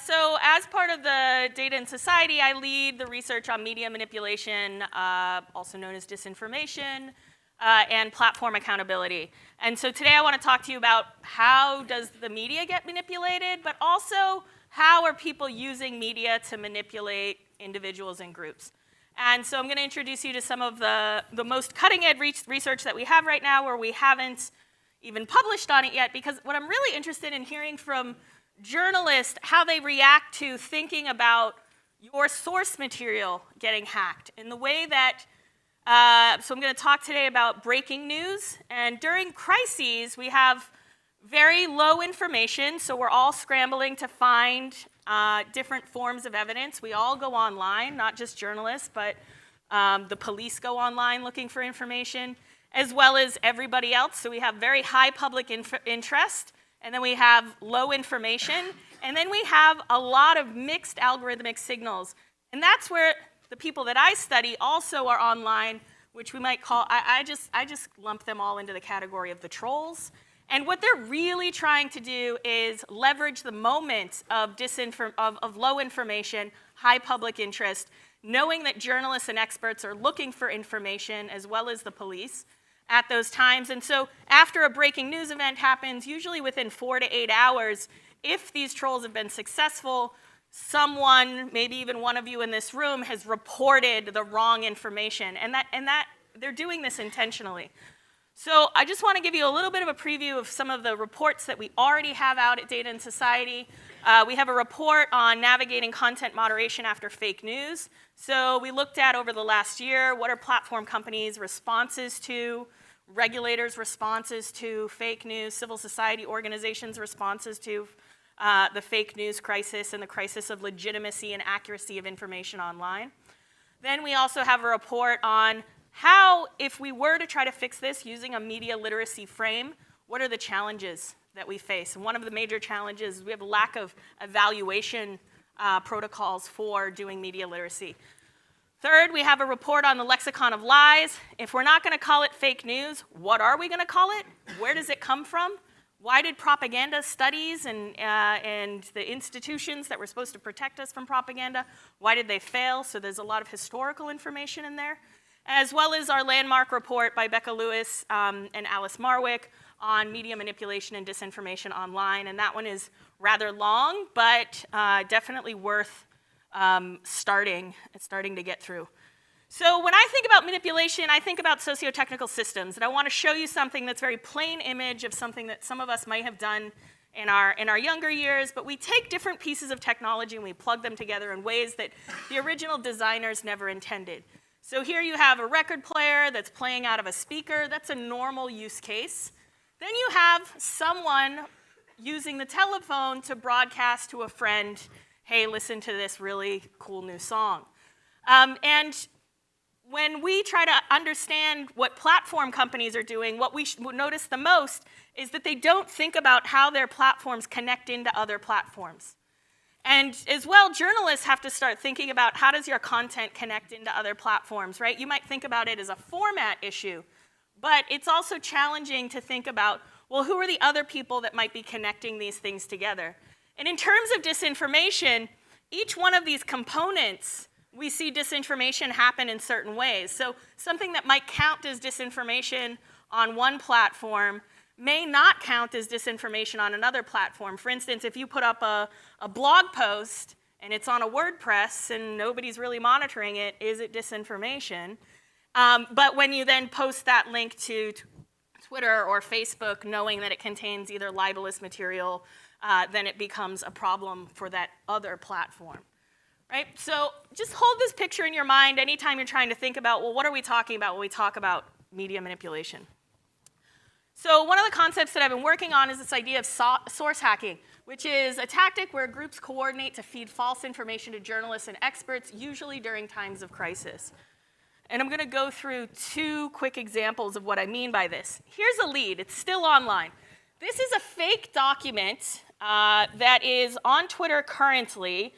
So as part of the Data and Society, I lead the research on media manipulation, also known as disinformation, and platform accountability. And so today I want to talk to you about how does the media get manipulated, but also how are people using media to manipulate individuals and groups. And so I'm going to introduce you to some of the most cutting-edge research that we have right now, where we haven't even published on it yet, because what I'm really interested in hearing from journalists, how they react to thinking about your source material getting hacked in the way that, so I'm going to talk today about breaking news. And during crises, we have very low information, so we're all scrambling to find different forms of evidence. We all go online, not just journalists, but the police go online looking for information, as well as everybody else. So we have very high public interest, and then we have low information, and then we have a lot of mixed algorithmic signals. And that's where the people that I study also are online, which we might call, I just lump them all into the category of the trolls. And what they're really trying to do is leverage the moment of low information, high public interest, knowing that journalists and experts are looking for information, as well as the police, at those times. And so after a breaking news event happens, usually within 4 to 8 hours, if these trolls have been successful, someone, maybe even one of you in this room, has reported the wrong information. And that they're doing this intentionally. So I just want to give you a little bit of a preview of some of the reports that we already have out at Data and Society. We have a report on navigating content moderation after fake news. So we looked at, over the last year, what are platform companies' responses to, regulators' responses to fake news, civil society organizations' responses to the fake news crisis and the crisis of legitimacy and accuracy of information online. Then we also have a report on how, if we were to try to fix this using a media literacy frame, what are the challenges that we face? And one of the major challenges is we have a lack of evaluation protocols for doing media literacy. Third, we have a report on the lexicon of lies. If we're not going to call it fake news, what are we going to call it? Where does it come from? Why did propaganda studies and the institutions that were supposed to protect us from propaganda, why did they fail? So there's a lot of historical information in there, as well as our landmark report by Becca Lewis and Alice Marwick on media manipulation and disinformation online. And that one is rather long, but definitely worth starting to get through. So when I think about manipulation, I think about socio-technical systems. And I want to show you something that's very plain image of something that some of us might have done in our younger years. But we take different pieces of technology and we plug them together in ways that the original designers never intended. So here you have a record player that's playing out of a speaker. That's a normal use case. Then you have someone using the telephone to broadcast to a friend, hey, listen to this really cool new song. And when we try to understand what platform companies are doing, what we notice the most is that they don't think about how their platforms connect into other platforms. And as well, journalists have to start thinking about how does your content connect into other platforms, right? You might think about it as a format issue, but it's also challenging to think about, well, who are the other people that might be connecting these things together? And in terms of disinformation, each one of these components, we see disinformation happen in certain ways. So something that might count as disinformation on one platform may not count as disinformation on another platform. For instance, if you put up a blog post and it's on a WordPress and nobody's really monitoring it, is it disinformation? But when you then post that link to Twitter or Facebook, knowing that it contains either libelous material, then it becomes a problem for that other platform. Right? So just hold this picture in your mind anytime you're trying to think about, well, what are we talking about when we talk about media manipulation? So one of the concepts that I've been working on is this idea of source hacking, which is a tactic where groups coordinate to feed false information to journalists and experts, usually during times of crisis. And I'm going to go through 2 quick examples of what I mean by this. Here's a lead. It's still online. This is a fake document that is on Twitter currently,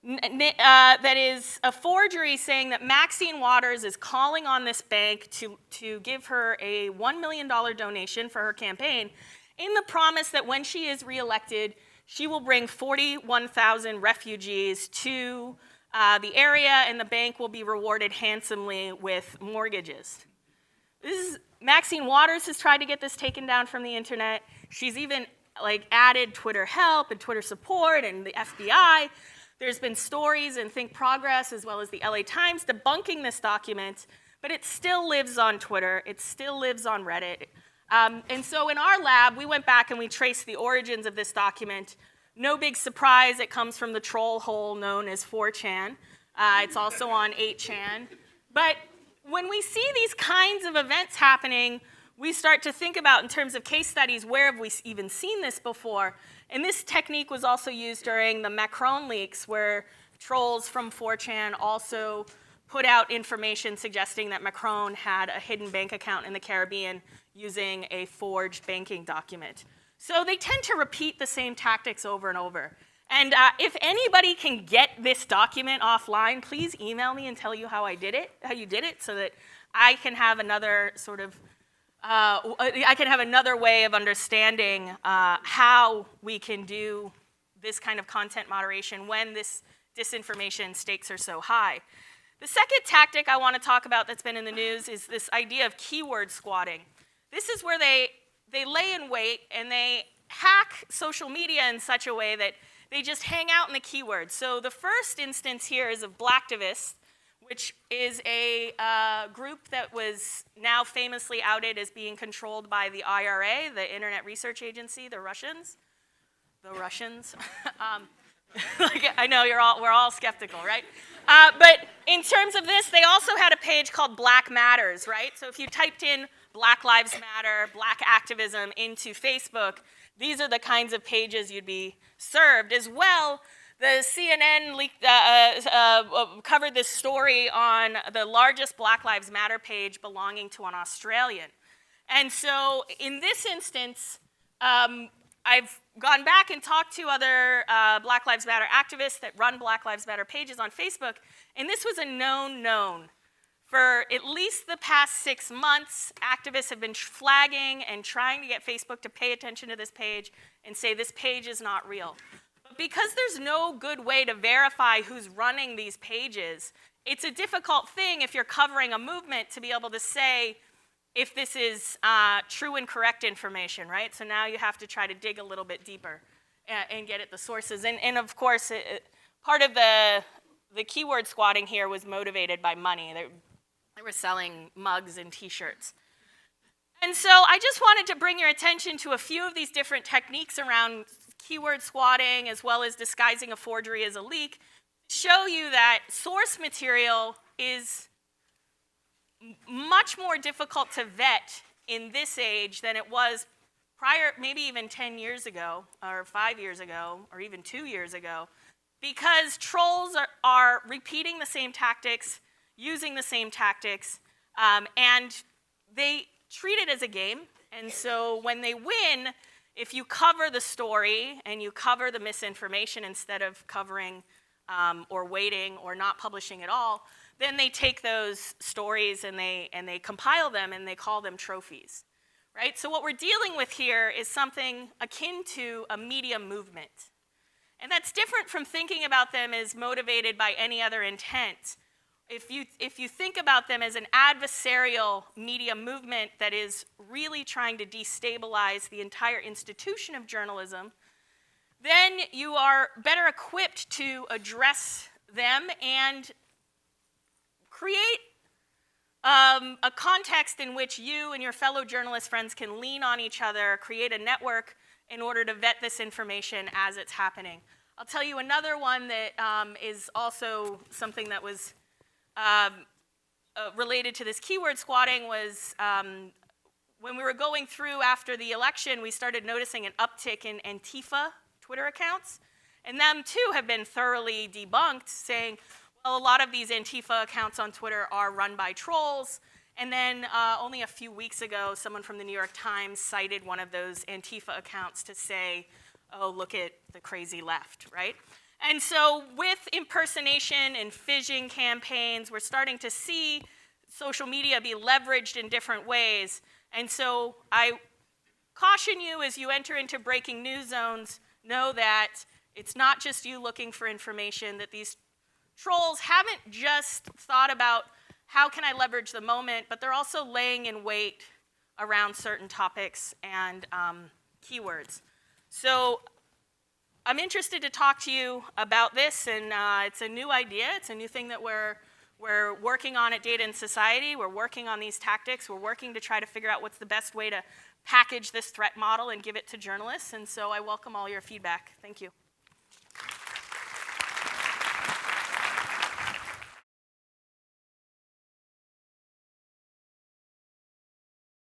that is a forgery saying that Maxine Waters is calling on this bank to give her a $1 million donation for her campaign in the promise that when she is reelected, she will bring 41,000 refugees to the area, and the bank will be rewarded handsomely with mortgages. Maxine Waters has tried to get this taken down from the internet. She's even added Twitter help and Twitter support and the FBI. There's been stories in Think Progress as well as the LA Times debunking this document, but it still lives on Twitter. It still lives on Reddit. And so in our lab, we went back and we traced the origins of this document. No big surprise, it comes from the troll hole known as 4chan. It's also on 8chan. But when we see these kinds of events happening, we start to think about, in terms of case studies, where have we even seen this before? And this technique was also used during the Macron leaks, where trolls from 4chan also put out information suggesting that Macron had a hidden bank account in the Caribbean using a forged banking document. So they tend to repeat the same tactics over and over. And if anybody can get this document offline, please email me and tell you how you did it, so that I can have another sort of another way of understanding how we can do this kind of content moderation when this disinformation stakes are so high. The second tactic I want to talk about that's been in the news is this idea of keyword squatting. This is where they lay in wait and they hack social media in such a way that they just hang out in the keywords. So the first instance here is of Blacktivists, which is a group that was now famously outed as being controlled by the IRA, the Internet Research Agency, the Russians. I know we're all skeptical, right? But in terms of this, they also had a page called Black Matters, right? So if you typed in Black Lives Matter, Black activism into Facebook, these are the kinds of pages you'd be served. As well, the CNN covered this story on the largest Black Lives Matter page belonging to an Australian. And so in this instance, I've gone back and talked to other Black Lives Matter activists that run Black Lives Matter pages on Facebook, and this was a known. For at least the past 6 months, activists have been flagging and trying to get Facebook to pay attention to this page and say this page is not real. But because there's no good way to verify who's running these pages, it's a difficult thing if you're covering a movement to be able to say if this is true and correct information, right? So now you have to try to dig a little bit deeper and get at the sources. And of course, part of the keyword squatting here was motivated by money. They were selling mugs and t-shirts. And so I just wanted to bring your attention to a few of these different techniques around keyword squatting, as well as disguising a forgery as a leak, to show you that source material is much more difficult to vet in this age than it was prior, maybe even 10 years ago, or 5 years ago, or even 2 years ago, because trolls are repeating the same tactics, using the same tactics, and they treat it as a game. And so when they win, if you cover the story and you cover the misinformation instead of covering or waiting or not publishing at all, then they take those stories and they compile them and they call them trophies, right? So what we're dealing with here is something akin to a media movement. And that's different from thinking about them as motivated by any other intent. If you think about them as an adversarial media movement that is really trying to destabilize the entire institution of journalism, then you are better equipped to address them and create a context in which you and your fellow journalist friends can lean on each other, create a network in order to vet this information as it's happening. I'll tell you another one that is also something that was related to this keyword squatting was when we were going through after the election, we started noticing an uptick in Antifa Twitter accounts. And them too have been thoroughly debunked, saying, well, a lot of these Antifa accounts on Twitter are run by trolls. And then only a few weeks ago, someone from the New York Times cited one of those Antifa accounts to say, oh, look at the crazy left, right? And so with impersonation and phishing campaigns, we're starting to see social media be leveraged in different ways. And so I caution you as you enter into breaking news zones know that it's not just you looking for information, that these trolls haven't just thought about how can I leverage the moment, but they're also laying in wait around certain topics and keywords. So I'm interested to talk to you about this, and it's a new idea. It's a new thing that we're working on at Data and Society. We're working on these tactics. We're working to try to figure out what's the best way to package this threat model and give it to journalists, and so I welcome all your feedback. Thank you.